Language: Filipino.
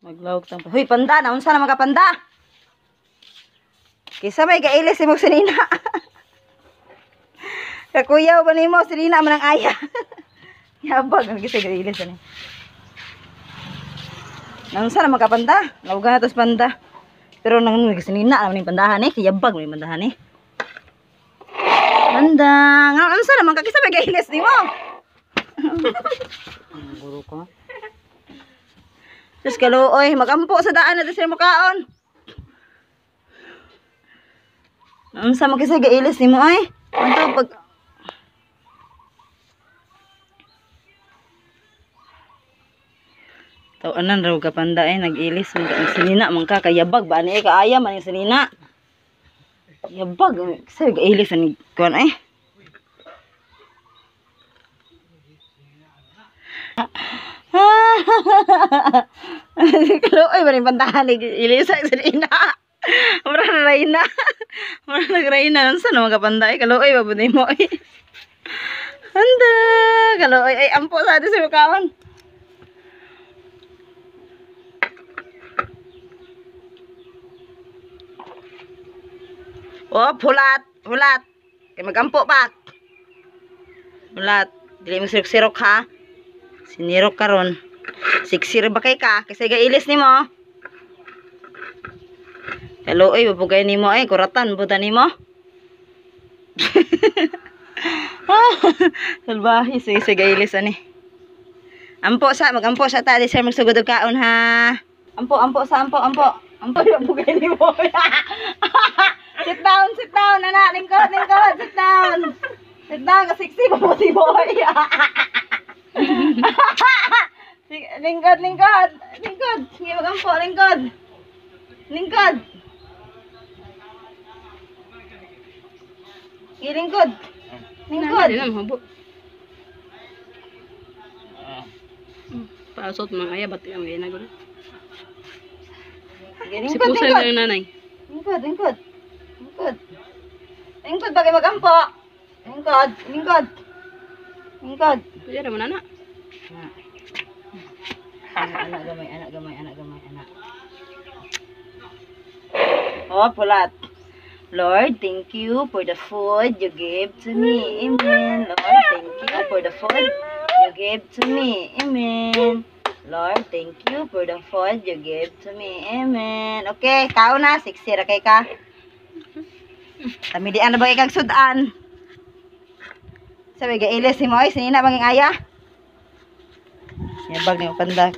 Maglawag tang. Hoy, panda, naunsa na mga panda? Kisa may gailis si mo sinina. Kakuyaw ba nimo sinina man ang aya? Yabag ang gisa gailis ani. Naunsa na mga panda? Lawagan na tos panda. Pero nang sinina naman yung pandahan eh, yabag mo yung pandahan eh. Panda, naunsa na mga kisa may gailis nimo? Guru ko. Terus kaluoy, magampo sa daan natin sila makaon. Naunsa makisa gailis nimo ay? Anto pag tawanan raw ka panda ay nag-ilis ang sinina man ka kayabag ba ani kaaya man yung sinina. Yabag kasi gailis ani kon ay. Kaluoy ba ni pandahan ni ilisa sinina. Mura na rayna. Mura nagrayna unsa na mga panday kaluoy ba buday mo ay. Anda, kaluoy ay ampo sa atin sa kawan. Oh, hulat, hulat. Kay magampo pa. Hulat, dili mo sirok-sirok ha. Sinirok karon. Siksir ba kay ka kasi gailis nimo. Hello, oy, babugay nimo ay kuratan buta nimo. Salbahi sige gailis ani. Ampo sa magampo sa ta di sir magsugod og kaon ha. Ampo sa ampo. Ampo babugay nimo. Sit down, anak, lingkod, sit down. Sit down, ka-sexy pa mo si boy. Lingkod. Sige, magampo, lingkod. Sige, lingkod. Pasot mga aya, ba't yung gaya na gano'n? Sige, Si Pusa na yung nanay. Lingkod. Lingkod, bagay magampo. Lingkod. Kaya naman anak. Anak gamay. Oh, pulat. Lord, thank you for the food you gave to me. Amen. Lord, thank you for the food you gave to me. Amen. Lord, thank you for the food you gave to me. Amen. Okay, kaon na. Siksira kay ka. Tamidian na ba ikang sudan? Sabi, gailis si Moy. Sinina banging aya? Yabag niyo panda.